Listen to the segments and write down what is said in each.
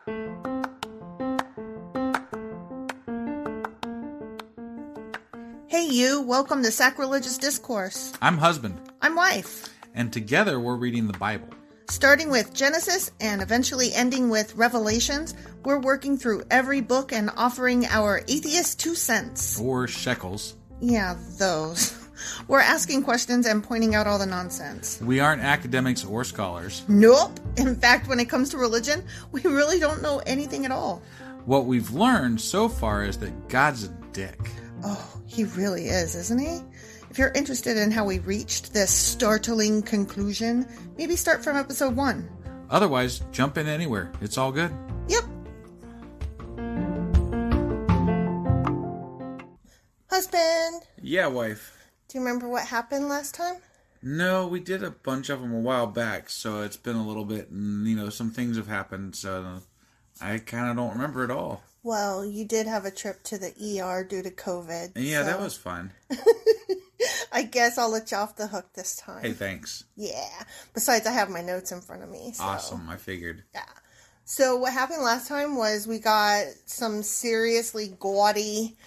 Hey you, welcome to Sacrilegious Discourse. I'm husband. I'm wife. And together we're reading the Bible. Starting with Genesis and eventually ending with Revelations, we're working through every book and offering our atheist 2 cents. Or shekels. Yeah, those. We're asking questions and pointing out all the nonsense. We aren't academics or scholars. Nope. In fact, when it comes to religion, we really don't know anything at all. What we've learned so far is that God's a dick. Oh, he really is, isn't he? If you're interested in how we reached this startling conclusion, maybe start from episode 1. Otherwise, jump in anywhere. It's all good. Yep. Husband. Yeah, wife. Do you remember what happened last time? No, we did a bunch of them a while back, so it's been a little bit, and, some things have happened, so I kind of don't remember it all. Well, you did have a trip to the ER due to COVID. And yeah, that was fun. I guess I'll let you off the hook this time. Hey, thanks. Yeah. Besides, I have my notes in front of me. So. Awesome, I figured. Yeah. So what happened last time was we got some seriously gaudy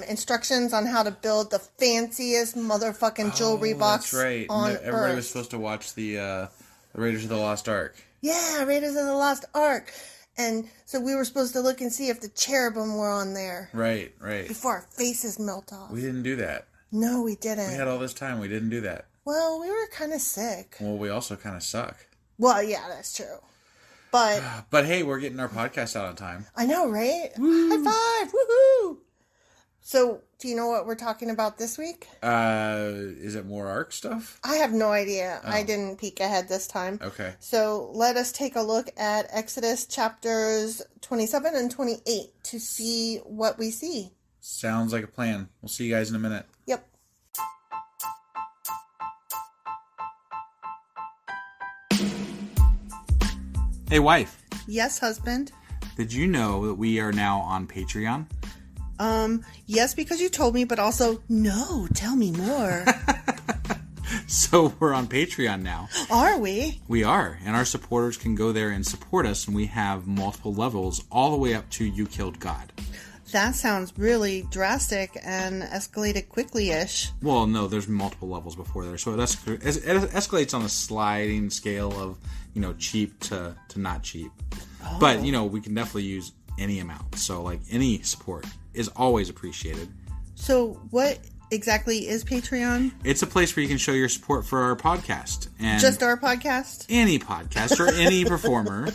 instructions on how to build the fanciest motherfucking jewelry box on Earth. Everybody was supposed to watch the Raiders of the Lost Ark. Yeah, Raiders of the Lost Ark. And so we were supposed to look and see if the cherubim were on there. Right. Before our faces melt off. We didn't do that. No, we didn't. We had all this time. We didn't do that. Well, we were kind of sick. Well, we also kind of suck. Well, yeah, that's true. But hey, we're getting our podcast out on time. I know, right? Woo. High five! Woohoo! So, do you know what we're talking about this week? Is it more Ark stuff? I have no idea. Oh. I didn't peek ahead this time. Okay. So, let us take a look at Exodus chapters 27 and 28 to see what we see. Sounds like a plan. We'll see you guys in a minute. Yep. Hey, wife. Yes, husband? Did you know that we are now on Patreon? Yes, because you told me, but also, no, tell me more. So we're on Patreon now. Are we? We are, and our supporters can go there and support us, and we have multiple levels all the way up to You Killed God. That sounds really drastic and escalated quickly-ish. Well, no, there's multiple levels before there, so it escalates on a sliding scale of, cheap to not cheap. Oh. But, we can definitely use any amount, so, any support is always appreciated. So what exactly is Patreon? It's a place where you can show your support for our podcast. And just our podcast? Any podcast or any performer.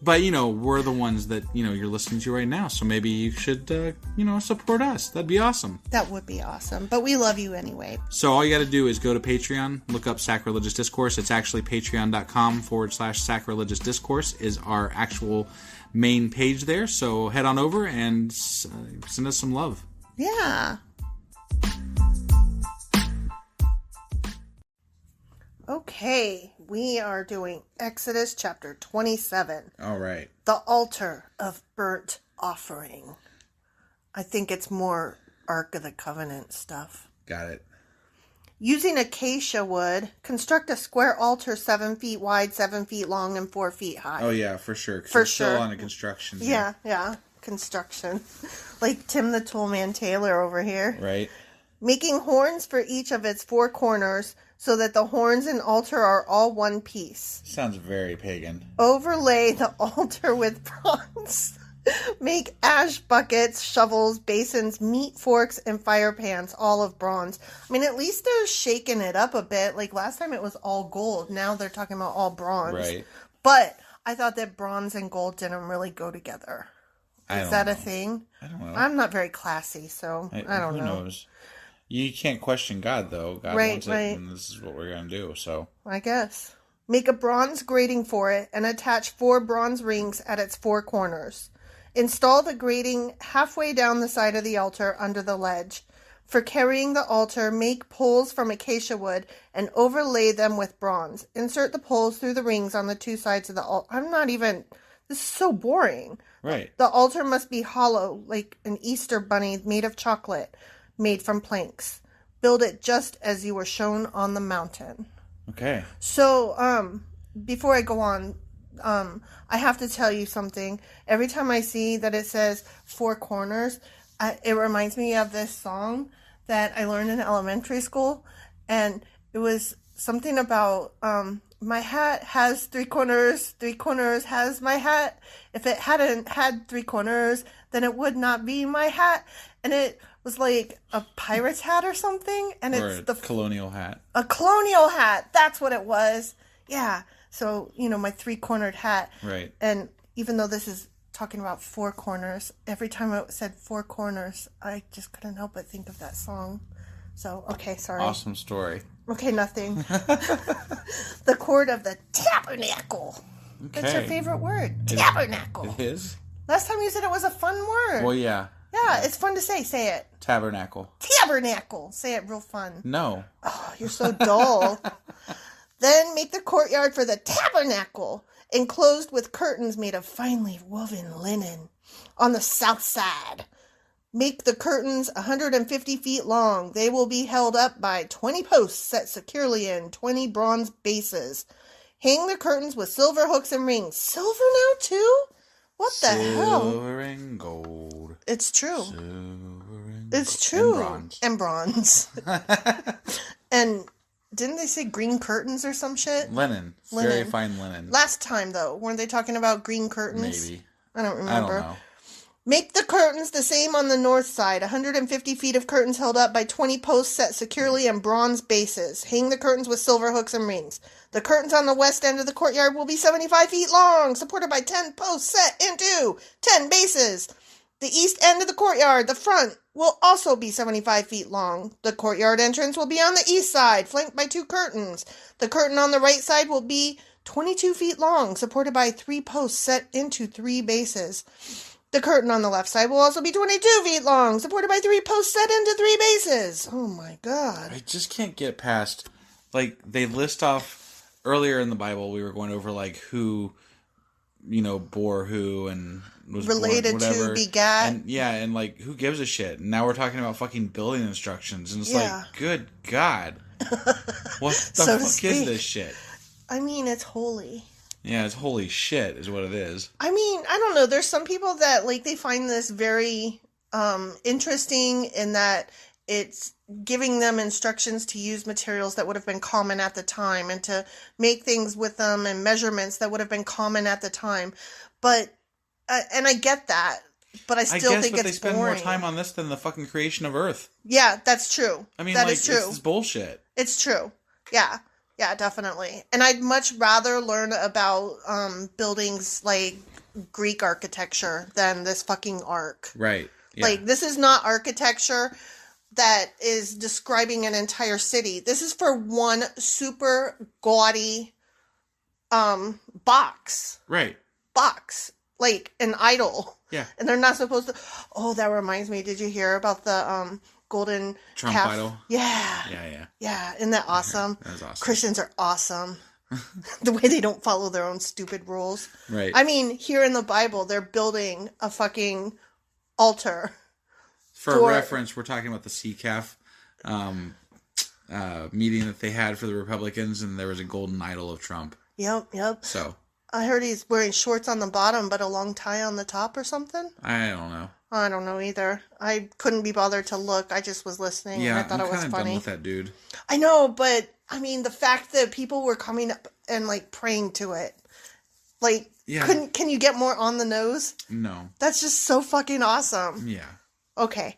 But, we're the ones that, you're listening to right now. So maybe you should, support us. That'd be awesome. That would be awesome. But we love you anyway. So all you got to do is go to Patreon, look up Sacrilegious Discourse. It's actually patreon.com/sacrilegious discourse is our actual main page there. So head on over and send us some love. Yeah. Okay, we are doing Exodus chapter 27. All right. The altar of burnt offering. I think it's more Ark of the Covenant stuff. Got it. Using acacia wood, construct a square altar 7 feet wide, 7 feet long, and 4 feet high. Oh, yeah, for sure. For sure. Still on a construction. Yeah. Construction. Like Tim the Toolman Taylor over here. Right. Making horns for each of its 4 corners, so that the horns and altar are all one piece. Sounds very pagan. Overlay the altar with bronze. Make ash buckets, shovels, basins, meat forks, and fire pans, all of bronze. I mean, at least they're shaking it up a bit. Like last time it was all gold. Now they're talking about all bronze. Right. But I thought that bronze and gold didn't really go together. Is that a thing? I don't know. I'm not very classy, so I don't know. Who knows? You can't question God, though. God wants it, and this is what we're going to do, so. I guess. Make a bronze grating for it and attach 4 bronze rings at its 4 corners. Install the grating halfway down the side of the altar under the ledge. For carrying the altar, make poles from acacia wood and overlay them with bronze. Insert the poles through the rings on the 2 sides of the altar. This is so boring. Right. The altar must be hollow, like an Easter bunny made of chocolate, made from planks. Build it just as you were shown on the mountain. Okay. So, before I go on, I have to tell you something. Every time I see that it says 4 corners, it reminds me of this song that I learned in elementary school, and it was something about my hat has 3 corners, 3 corners has my hat. If it hadn't had 3 corners, then it would not be my hat. And it was like a pirate's hat or something, and it's the colonial hat. A colonial hat. That's what it was. Yeah. So, my 3-cornered hat. Right. And even though this is talking about 4 corners, every time it said 4 corners, I just couldn't help but think of that song. So, okay, sorry. Awesome story. Okay, nothing. The court of the tabernacle. Okay. That's your favorite word. Tabernacle. It is? Last time you said it was a fun word. Well, yeah. Yeah, it's fun to say. Say it. Tabernacle. Tabernacle. Say it real fun. No. Oh, you're so dull. Then make the courtyard for the tabernacle, enclosed with curtains made of finely woven linen. On the south side, make the curtains 150 feet long. They will be held up by 20 posts set securely in 20 bronze bases. Hang the curtains with silver hooks and rings. Silver now, too? What the hell? Silver and gold. It's true. Silver and it's gold. true. And bronze. And didn't they say green curtains or some shit? Linen. Very fine linen. Last time, though, weren't they talking about green curtains? Maybe. I don't remember. I don't know. Make the curtains the same on the north side. 150 feet of curtains held up by 20 posts set securely in bronze bases. Hang the curtains with silver hooks and rings. The curtains on the west end of the courtyard will be 75 feet long, supported by 10 posts set into 10 bases. The east end of the courtyard, the front, will also be 75 feet long. The courtyard entrance will be on the east side, flanked by 2 curtains. The curtain on the right side will be 22 feet long, supported by 3 posts set into 3 bases. The curtain on the left side will also be 22 feet long, supported by 3 posts set into 3 bases. Oh my god. I just can't get past, they list off, earlier in the Bible, we were going over, who, bore who and was related born, whatever. To begat. And, who gives a shit? And now we're talking about fucking building instructions, and it's good God. What the fuck is this shit? I mean, it's holy. Yeah, it's holy shit is what it is. I mean, I don't know. There's some people that, they find this very interesting in that it's giving them instructions to use materials that would have been common at the time and to make things with them and measurements that would have been common at the time. But, and I get that, but I still think it's boring. But they spend more time on this than the fucking creation of Earth. Yeah, that's true. I mean, that is true. It's bullshit. It's true. Yeah. Yeah, definitely. And I'd much rather learn about buildings like Greek architecture than this fucking ark. Right. Yeah. This is not architecture that is describing an entire city. This is for one super gaudy box. Right. Box. An idol. Yeah. And they're not supposed to... Oh, that reminds me. Did you hear about the... golden Trump calf. idol. Yeah. Yeah. Isn't that awesome? That is awesome. Christians are awesome. The way they don't follow their own stupid rules. Right. I mean, here in the Bible, they're building a fucking altar. For reference, we're talking about the CCAF meeting that they had for the Republicans, and there was a golden idol of Trump. Yep. So. I heard he's wearing shorts on the bottom, but a long tie on the top or something. I don't know. I don't know either. I couldn't be bothered to look. I just was listening and I thought it was funny. I'm kind of done with that dude. I know, but I mean, the fact that people were coming up and praying to it, can you get more on the nose? No. That's just so fucking awesome. Yeah. Okay.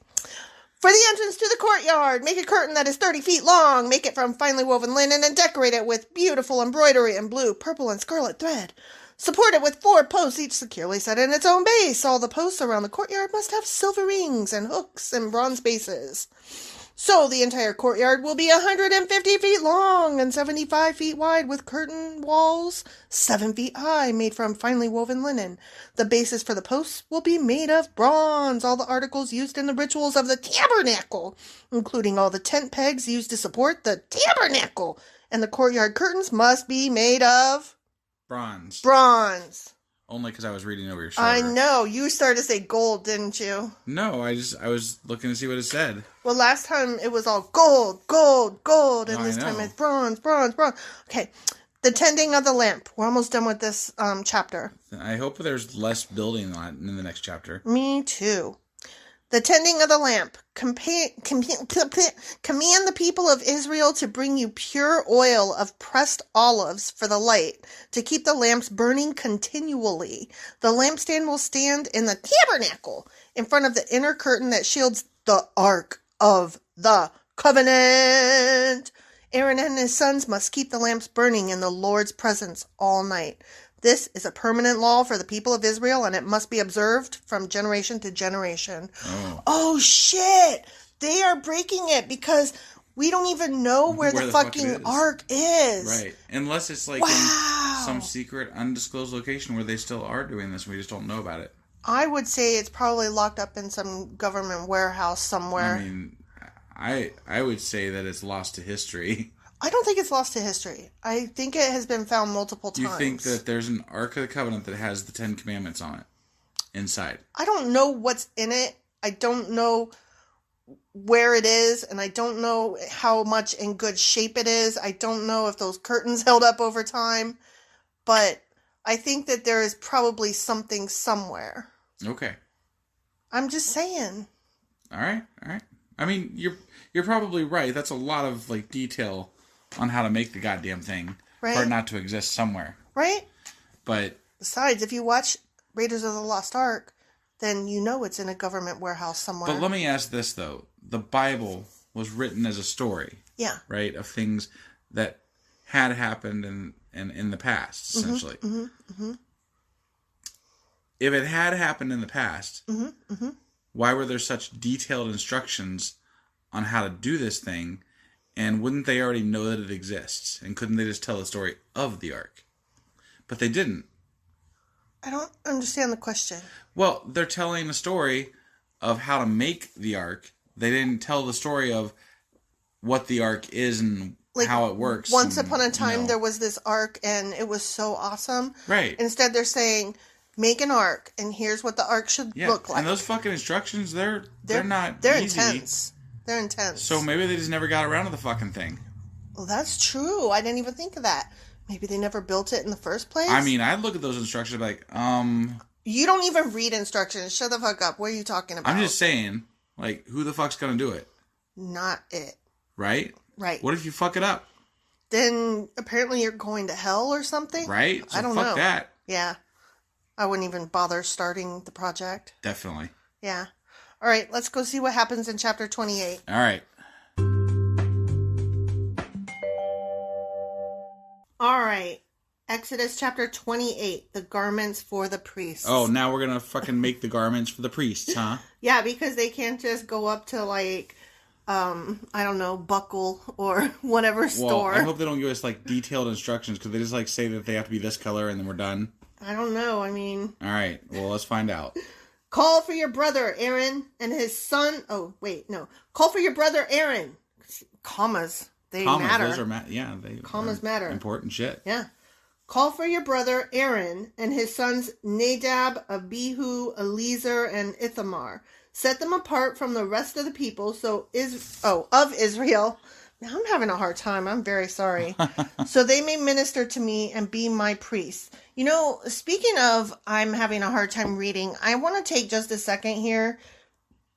For the entrance to the courtyard, make a curtain that is 30 feet long. Make it from finely woven linen and decorate it with beautiful embroidery in blue, purple, and scarlet thread. Support it with 4 posts, each securely set in its own base. All the posts around the courtyard must have silver rings and hooks and bronze bases. So the entire courtyard will be 150 feet long and 75 feet wide, with curtain walls 7 feet high, made from finely woven linen. The bases for the posts will be made of bronze. All the articles used in the rituals of the tabernacle, including all the tent pegs used to support the tabernacle, and the courtyard curtains must be made of... Bronze. Only because I was reading over your shoulder. I know. You started to say gold, didn't you? No, I was looking to see what it said. Well, last time it was all gold, and this time it's bronze. Okay. The tending of the lamp. We're almost done with this chapter. I hope there's less building on it in the next chapter. Me too. The tending of the lamp. Command the people of Israel to bring you pure oil of pressed olives for the light, to keep the lamps burning continually. The lampstand will stand in the tabernacle, in front of the inner curtain that shields the ark of the covenant. Aaron and his sons must keep the lamps burning in the Lord's presence all night. This is a permanent law for the people of Israel, and it must be observed from generation to generation. Oh shit! They are breaking it because we don't even know where the fucking ark is. Right. Unless it's like in some secret, undisclosed location where they still are doing this. We just don't know about it. I would say it's probably locked up in some government warehouse somewhere. I mean, I would say that it's lost to history. I don't think it's lost to history. I think it has been found multiple times. You think that there's an Ark of the Covenant that has the 10 Commandments on it inside? I don't know what's in it. I don't know where it is, and I don't know how much in good shape it is. I don't know if those curtains held up over time, but I think that there is probably something somewhere. Okay. I'm just saying. All right. I mean, you're probably right. That's a lot of like detail on how to make the goddamn thing for it not to exist somewhere. Right? But besides, if you watch Raiders of the Lost Ark, then you know it's in a government warehouse somewhere. But let me ask this though: the Bible was written as a story, right, of things that had happened in the past, essentially. If it had happened in the past, why were there such detailed instructions on how to do this thing? And wouldn't they already know that it exists? And couldn't they just tell the story of the ark? But they didn't. I don't understand the question. Well, they're telling a story of how to make the ark. They didn't tell the story of what the ark is and how it works. Once upon a time, there was this ark, and it was so awesome. Right. Instead, they're saying, make an ark, and here's what the ark should look like. And those fucking instructions, they're not They're easy. intense. They're intense. So maybe they just never got around to the fucking thing. Well, that's true. I didn't even think of that. Maybe they never built it in the first place? I mean, I'd look at those instructions and be like, You don't even read instructions. Shut the fuck up. What are you talking about? I'm just saying, like, who the fuck's gonna do it? Not it. Right? Right. What if you fuck it up? Then apparently you're going to hell or something? Right? So I don't fuck know. that. Yeah. I wouldn't even bother starting the project. Definitely. Yeah. All right, let's go see what happens in chapter 28. All right. All right. Exodus chapter 28, the garments for the priests. Oh, now we're going to fucking make the garments for the priests, huh? Yeah, because they can't just go up to like, I don't know, Buckle or whatever store. Well, I hope they don't give us like detailed instructions because they just like say that they have to be this color and then we're done. I don't know. I mean. All right. Well, let's find out. Call for your brother Aaron and his son. Oh, wait, no. Call for your brother Aaron. Commas. They matter. Those are commas matter. Important shit. Yeah. Call for your brother Aaron and his sons Nadab, Abihu, Eleazar, and Ithamar. Set them apart from the rest of the people of Israel. Now I'm having a hard time. I'm very sorry. So they may minister to me and be my priests. You know, speaking of I'm having a hard time reading, I want to take just a second here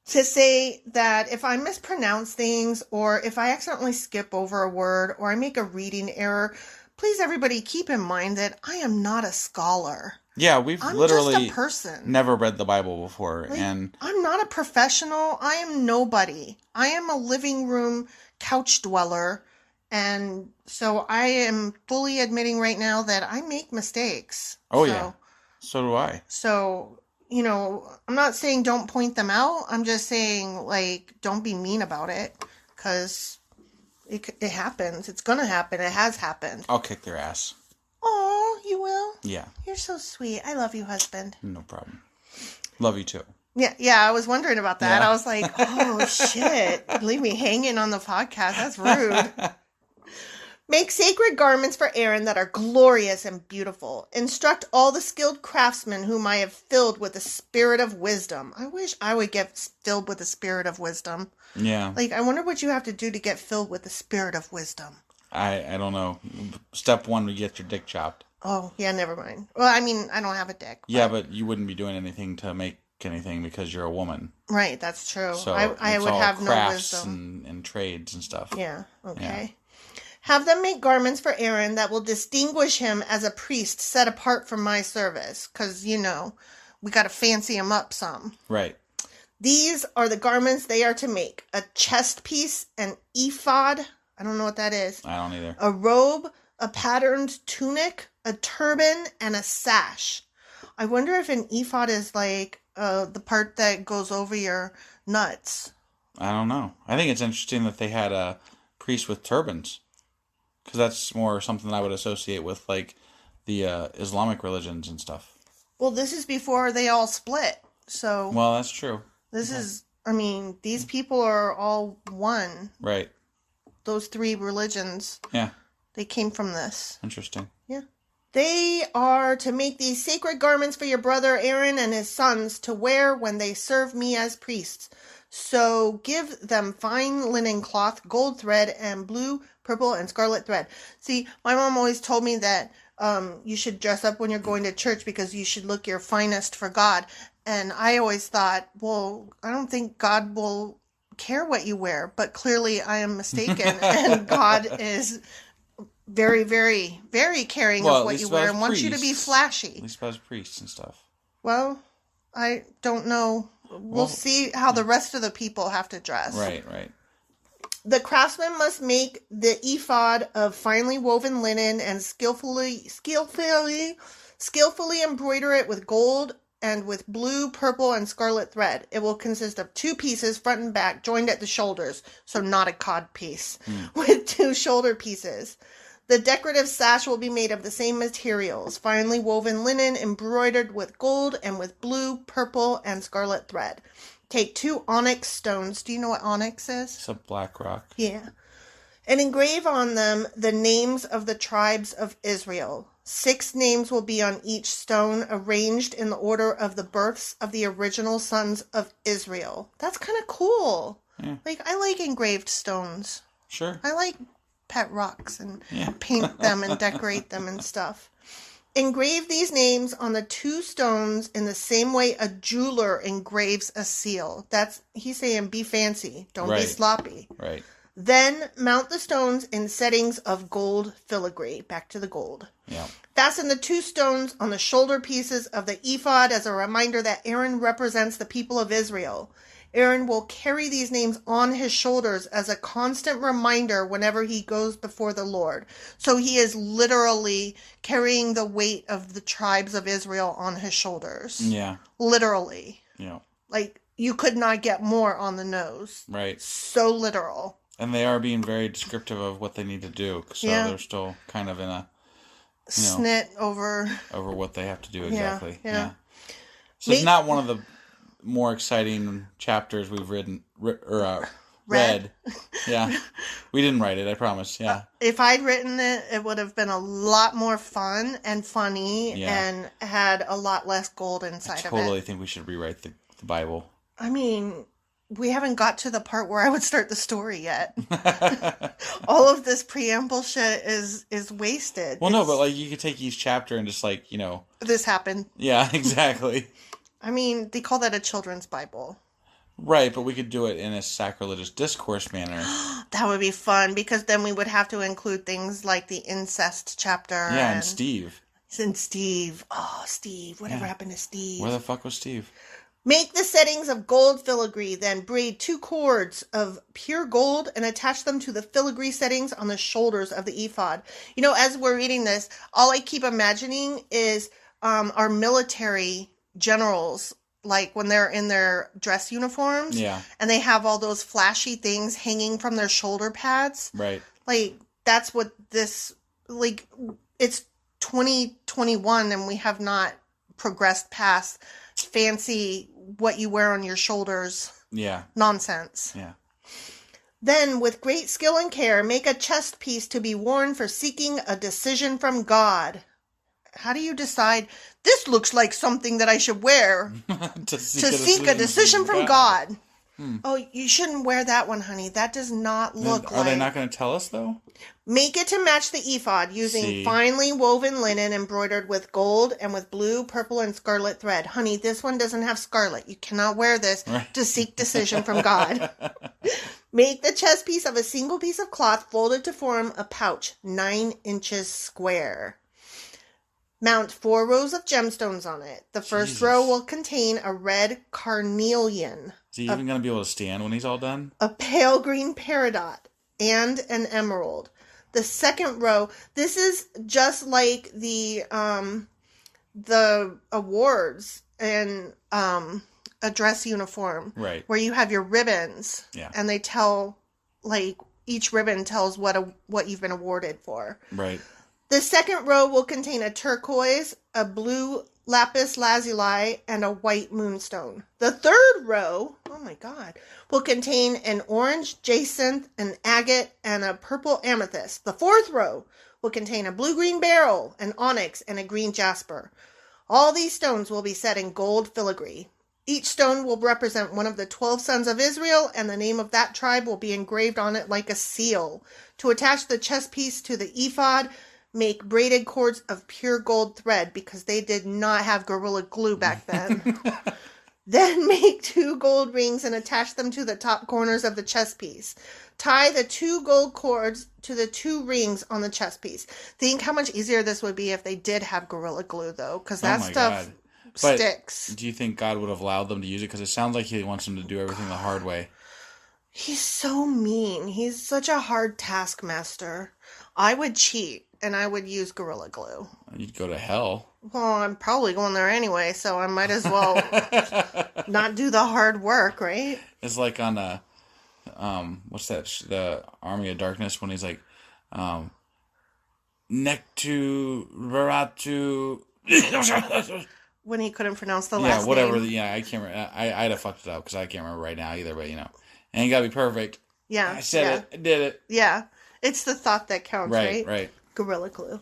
to say that if I mispronounce things or if I accidentally skip over a word or I make a reading error, please everybody keep in mind that I am not a scholar. Yeah, I'm literally just a person. Never read the Bible before. And I'm not a professional. I am nobody. I am a living room couch dweller. And so I am fully admitting right now that I make mistakes. Oh, yeah. So do I. So, you know, I'm not saying don't point them out. I'm just saying, like, don't be mean about it. Because it happens. It's going to happen. It has happened. I'll kick their ass. Oh, you will? Yeah. You're so sweet. I love you, husband. No problem. Love you too. Yeah, I was wondering about that. Yeah. I was like, oh, shit. Leave me hanging on the podcast. That's rude. Make sacred garments for Aaron that are glorious and beautiful. Instruct all the skilled craftsmen whom I have filled with the spirit of wisdom. I wish I would get filled with the spirit of wisdom. Yeah. Like, I wonder what you have to do to get filled with the spirit of wisdom. I don't know. Step 1 would get your dick chopped. Oh, yeah, never mind. Well, I mean, I don't have a dick. Yeah, but you wouldn't be doing anything to make anything because you're a woman. Right, that's true. So I would have no wisdom. And trades and stuff. Yeah, okay. Yeah. Have them make garments for Aaron that will distinguish him as a priest set apart from my service. Because, we got to fancy him up some. Right. These are the garments they are to make. A chest piece, an ephod. I don't know what that is. I don't either. A robe, a patterned tunic, a turban, and a sash. I wonder if an ephod is like the part that goes over your nuts. I don't know. I think it's interesting that they had a priest with turbans. Because that's more something I would associate with like the Islamic religions and stuff. Well, this is before they all split. So. Well, that's true. These people are all one. Right. Those 3 religions. Yeah. They came from this. Interesting. Yeah. They are to make these sacred garments for your brother Aaron and his sons to wear when they serve me as priests. So give them fine linen cloth, gold thread, and blue, purple, and scarlet thread. See, my mom always told me that you should dress up when you're going to church because you should look your finest for God. And I always thought, well, I don't think God will care what you wear. But clearly I am mistaken. And God is very, very, very caring of what you wear and wants you to be flashy. At least as priests and stuff. Well, I don't know. We'll see how the rest of the people have to dress. Right. The craftsman must make the ephod of finely woven linen and skillfully embroider it with gold and with blue, purple, and scarlet thread. It will consist of 2 pieces, front and back, joined at the shoulders, so not a cod piece, with 2 shoulder pieces. The decorative sash will be made of the same materials, finely woven linen embroidered with gold and with blue, purple, and scarlet thread. Take 2 onyx stones. Do you know what onyx is? It's a black rock. Yeah. And engrave on them the names of the tribes of Israel. 6 names will be on each stone, arranged in the order of the births of the original sons of Israel. That's kind of cool. Yeah. I like engraved stones. Sure. I like pet rocks and paint them and decorate them and stuff. Engrave these names on the 2 stones in the same way a jeweler engraves a seal. He's saying be fancy. Don't be sloppy. Right. Then mount the stones in settings of gold filigree. Back to the gold. Yeah. Fasten the 2 stones on the shoulder pieces of the ephod as a reminder that Aaron represents the people of Israel. Aaron will carry these names on his shoulders as a constant reminder whenever he goes before the Lord. So he is literally carrying the weight of the tribes of Israel on his shoulders. Yeah. Literally. Yeah. You could not get more on the nose. Right. So literal. And they are being very descriptive of what they need to do. So they're still kind of in a... snit over what they have to do exactly. Yeah. So it's not one of the more exciting chapters we've read. Yeah. We didn't write it, I promise. Yeah. If I'd written it, it would have been a lot more fun and funny and had a lot less gold inside of it. I totally think we should rewrite the Bible. I mean, we haven't got to the part where I would start the story yet. All of this preamble shit is wasted. Well, no, but you could take each chapter and just this happened. Yeah, exactly. I mean, they call that a children's Bible. Right, but we could do it in a sacrilegious discourse manner. That would be fun, because then we would have to include things like the incest chapter. Yeah, and Steve. And Steve. Oh, Steve. Whatever happened to Steve? Where the fuck was Steve? Make the settings of gold filigree, then braid 2 cords of pure gold and attach them to the filigree settings on the shoulders of the ephod. As we're reading this, all I keep imagining is our military generals, when they're in their dress uniforms. Yeah. And they have all those flashy things hanging from their shoulder pads. Right. That's what this, it's 2021 and we have not progressed past fancy what you wear on your shoulders. Yeah. Nonsense. Yeah. Then, with great skill and care, make a chest piece to be worn for seeking a decision from God. How do you decide, this looks like something that I should wear to seek a decision from God? Oh, you shouldn't wear that one, honey. That does not look like... Are they not going to tell us, though? Make it to match the ephod using finely woven linen embroidered with gold and with blue, purple, and scarlet thread. Honey, this one doesn't have scarlet. You cannot wear this to seek decision from God. Make the chest piece of a single piece of cloth folded to form a pouch 9 inches square. Mount 4 rows of gemstones on it. The first row will contain a red carnelian. Is he even going to be able to stand when he's all done? A pale green peridot and an emerald. The second row, this is just like the awards and a dress uniform. Right. Where you have your ribbons. Yeah. And they tell, like, each ribbon tells what you've been awarded for. Right. The second row will contain a turquoise, a blue lapis lazuli, and a white moonstone. The third row, oh my God, will contain an orange jacinth, an agate, and a purple amethyst. The fourth row will contain a blue-green beryl, an onyx, and a green jasper. All these stones will be set in gold filigree. Each stone will represent one of the 12 sons of Israel, and the name of that tribe will be engraved on it like a seal. To attach the chest piece to the ephod, make braided cords of pure gold thread, because they did not have Gorilla Glue back then. Then make 2 gold rings and attach them to the top corners of the chest piece. Tie the 2 gold cords to the 2 rings on the chest piece. Think how much easier this would be if they did have Gorilla Glue, though, because that stuff sticks. Do you think God would have allowed them to use it? Because it sounds like he wants them to do everything the hard way. He's so mean. He's such a hard taskmaster. I would cheat. And I would use Gorilla Glue. You'd go to hell. Well, I'm probably going there anyway, so I might as well not do the hard work, right? It's like on what's that? The Army of Darkness when he's like, Nectu Baratu. When he couldn't pronounce the last name. Yeah, whatever. Yeah, I can't remember. I'd have fucked it up because I can't remember right now either, but ain't gotta be perfect. Yeah. I said it. I did it. Yeah. It's the thought that counts, right? Right. Gorilla Glue.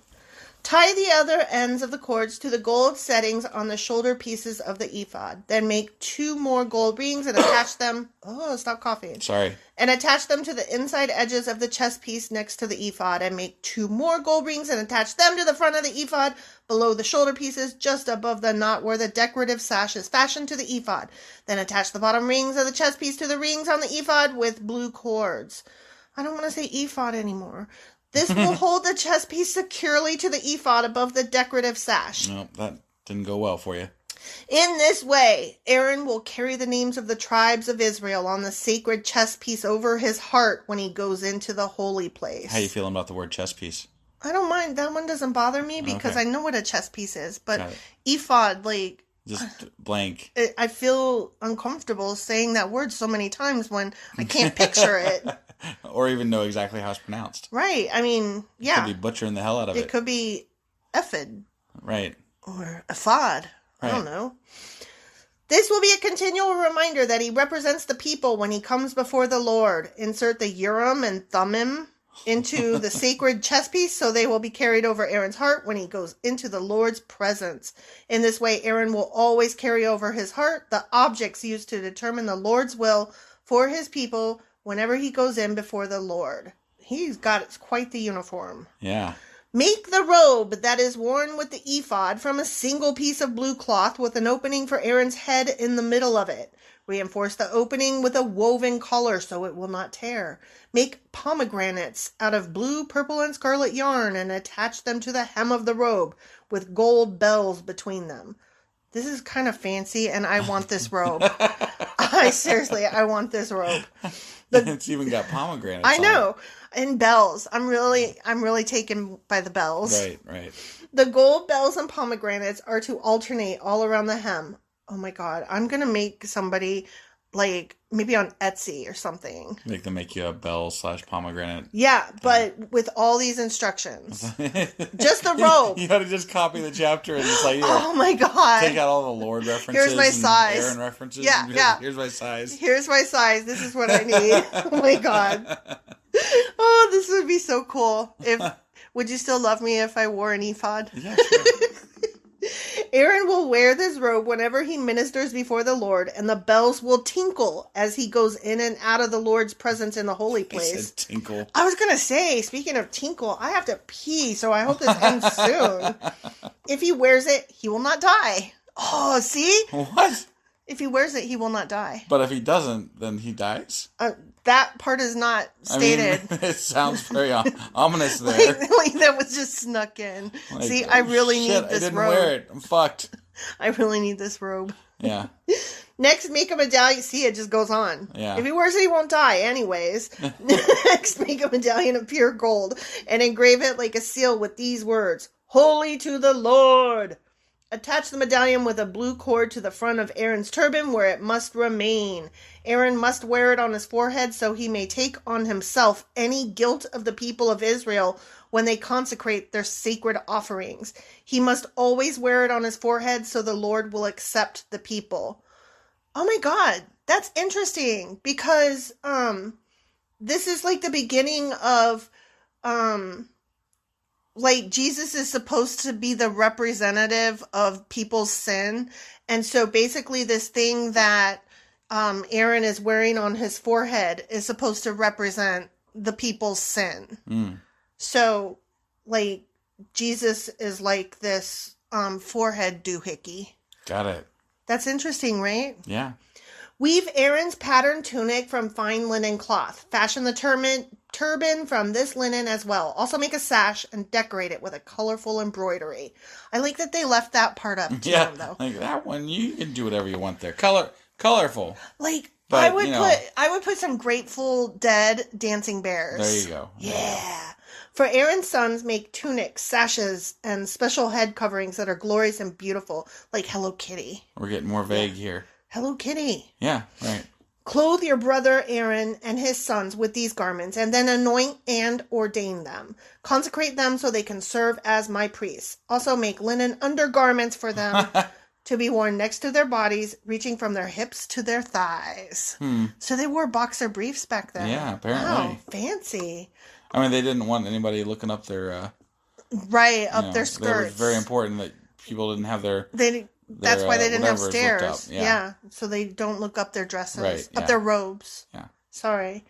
Tie the other ends of the cords to the gold settings on the shoulder pieces of the ephod. Then make 2 more gold rings and attach them... Oh, stop coughing. Sorry. And attach them to the inside edges of the chest piece next to the ephod. And make 2 more gold rings and attach them to the front of the ephod below the shoulder pieces, just above the knot where the decorative sash is fashioned to the ephod. Then attach the bottom rings of the chest piece to the rings on the ephod with blue cords. I don't want to say ephod anymore. This will hold the chest piece securely to the ephod above the decorative sash. No, that didn't go well for you. In this way, Arron will carry the names of the tribes of Israel on the sacred chest piece over his heart when he goes into the holy place. How you feeling about the word chest piece? I don't mind. That one doesn't bother me because I know what a chest piece is. But ephod, like... Just blank. I feel uncomfortable saying that word so many times when I can't picture it. Or even know exactly how it's pronounced. Right. I mean, yeah. You could be butchering the hell out of it. It could be ephod. Right. Or ephod. I don't know. This will be a continual reminder that he represents the people when he comes before the Lord. Insert the Urim and Thummim into the sacred chest piece so they will be carried over Aaron's heart when he goes into the Lord's presence. In this way, Aaron will always carry over his heart the objects used to determine the Lord's will for his people whenever he goes in before the Lord. He's got quite the uniform. Yeah. Make the robe that is worn with the ephod from a single piece of blue cloth with an opening for Aaron's head in the middle of it. Reinforce the opening with a woven collar so it will not tear. Make pomegranates out of blue, purple, and scarlet yarn and attach them to the hem of the robe with gold bells between them. This is kind of fancy and I want this robe. I want this robe. It's even got pomegranates. I know. And bells. I'm really taken by the bells. Right. The gold bells and pomegranates are to alternate all around the hem. Oh my God. I'm going to make somebody like maybe on Etsy or something. Make them make you a bell/pomegranate. Yeah, but with all these instructions. Just the robe. You gotta just copy the chapter and just like, oh my God. Take out all the Lord references. Here's my size. Aaron references. Yeah. Here's my size. Here's my size. This is what I need. Oh my God. Oh, this would be so cool. Would you still love me if I wore an ephod? Yeah, sure. Aaron will wear this robe whenever he ministers before the Lord, and the bells will tinkle as he goes in and out of the Lord's presence in the holy place. He said tinkle. I was going to say, speaking of tinkle, I have to pee, so I hope this ends soon. If he wears it, he will not die. Oh, see? What? If he wears it, he will not die. But if he doesn't, then he dies? That part is not stated. I mean, it sounds very ominous there. like that was just snuck in. Like, see, I really need this robe. I didn't wear it. I'm fucked. I really need this robe. Yeah. Next, make a medallion. See, it just goes on. Yeah. If he wears it, he won't die anyways. Next, make a medallion of pure gold and engrave it like a seal with these words, Holy to the Lord. Attach the medallion with a blue cord to the front of Aaron's turban where it must remain. Aaron must wear it on his forehead so he may take on himself any guilt of the people of Israel when they consecrate their sacred offerings. He must always wear it on his forehead so the Lord will accept the people. Oh my God, that's interesting because this is like the beginning of like Jesus is supposed to be the representative of people's sin. And so basically this thing that Aaron is wearing on his forehead is supposed to represent the people's sin. So like Jesus is like this forehead doohickey. Got it. That's interesting, right? Yeah. Weave Aaron's patterned tunic from fine linen cloth. Fashion the turban from this linen as well. Also make a sash and decorate it with a colorful embroidery. I like that they left that part up to them, though. Like that one, you can do whatever you want there. Colorful. Like, but, I would put some Grateful Dead dancing bears. There you go. Yeah. For Aaron's sons, make tunics, sashes, and special head coverings that are glorious and beautiful, like Hello Kitty. We're getting more vague here. Hello Kitty. Yeah, right. Clothe your brother Aaron and his sons with these garments, and then anoint and ordain them. Consecrate them so they can serve as my priests. Also make linen undergarments for them to be worn next to their bodies, reaching from their hips to their thighs. So they wore boxer briefs back then. Yeah, apparently. Wow, fancy. I mean, they didn't want anybody looking up their... their skirts. It was very important that people didn't have their... That's why they didn't have stairs. Up. Yeah. So they don't look up their dresses, right, up their robes. Yeah. Sorry.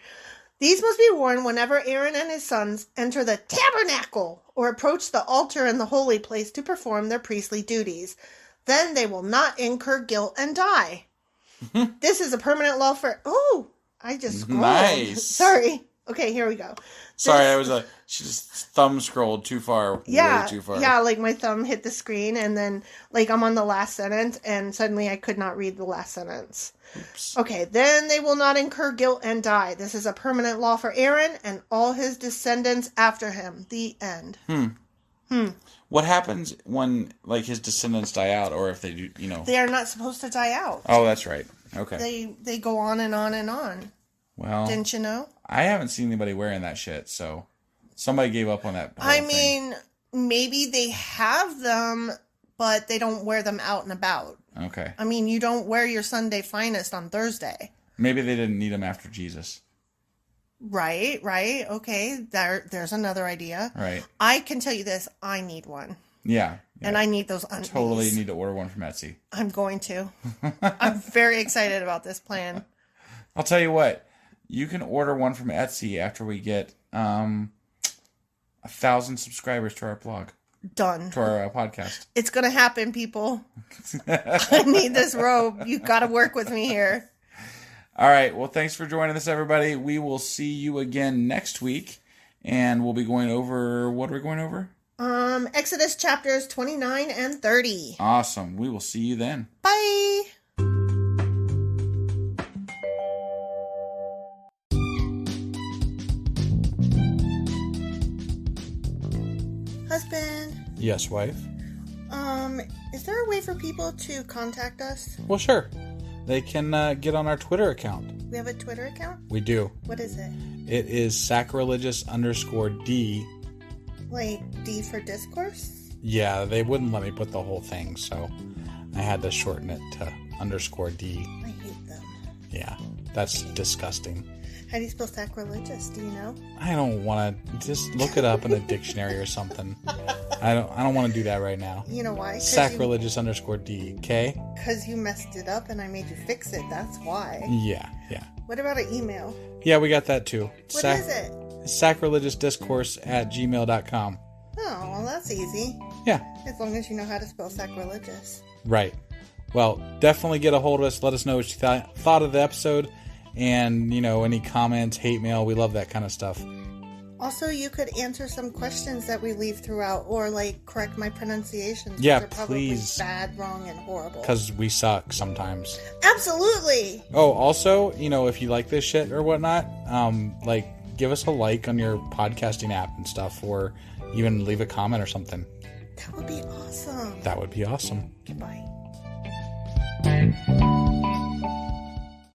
These must be worn whenever Aaron and his sons enter the Tabernacle or approach the altar in the holy place to perform their priestly duties. Then they will not incur guilt and die. This is a permanent law for... Oh, I just scrolled. Nice. Sorry. Okay, here we go. Sorry, I was she just thumb scrolled too far. Way too far. Yeah, like my thumb hit the screen and then like I'm on the last sentence and suddenly I could not read the last sentence. Oops. Okay, then they will not incur guilt and die. This is a permanent law for Aaron and all his descendants after him. The end. What happens when like his descendants die out, or if they do, They are not supposed to die out. Oh, that's right. Okay. They go on and on and on. Well, didn't you know? I haven't seen anybody wearing that shit, so somebody gave up on that whole thing. Mean, maybe they have them, but they don't wear them out and about. Okay. I mean, you don't wear your Sunday finest on Thursday. Maybe they didn't need them after Jesus. Right. Okay, there's another idea. Right. I can tell you this, I need one. Yeah. And I need those undies. Totally need to order one from Etsy. I'm going to. I'm very excited about this plan. I'll tell you what. You can order one from Etsy after we get 1,000 subscribers to our blog. Done. To our podcast. It's going to happen, people. I need this robe. You got to work with me here. All right. Well, thanks for joining us, everybody. We will see you again next week. And we'll be going over... What are we going over? Exodus chapters 29 and 30. Awesome. We will see you then. Bye. Husband. Yes, wife. Is there a way for people to contact us? Well, sure. They can get on our Twitter account. We have a Twitter account? We do. What is it? It is sacrilegious_D. Like D for Discourse? Yeah, they wouldn't let me put the whole thing, so I had to shorten it to _D. I hate them. Yeah, that's disgusting. How do you spell sacrilegious? Do you know? I don't want to. Just look it up in a dictionary or something. I don't want to do that right now. You know why? Sacrilegious _D. Okay? Because you messed it up and I made you fix it. That's why. Yeah. What about an email? Yeah, we got that too. What is it? Sacrilegiousdiscourse@gmail.com. Oh, well, that's easy. Yeah. As long as you know how to spell sacrilegious. Right. Well, definitely get a hold of us. Let us know what you thought of the episode. And, any comments, hate mail. We love that kind of stuff. Also, you could answer some questions that we leave throughout, or correct my pronunciations. Yeah, which are probably please. Bad, wrong, and horrible. Because we suck sometimes. Absolutely. Oh, also, if you like this shit or whatnot, give us a like on your podcasting app and stuff, or even leave a comment or something. That would be awesome. That would be awesome. Goodbye.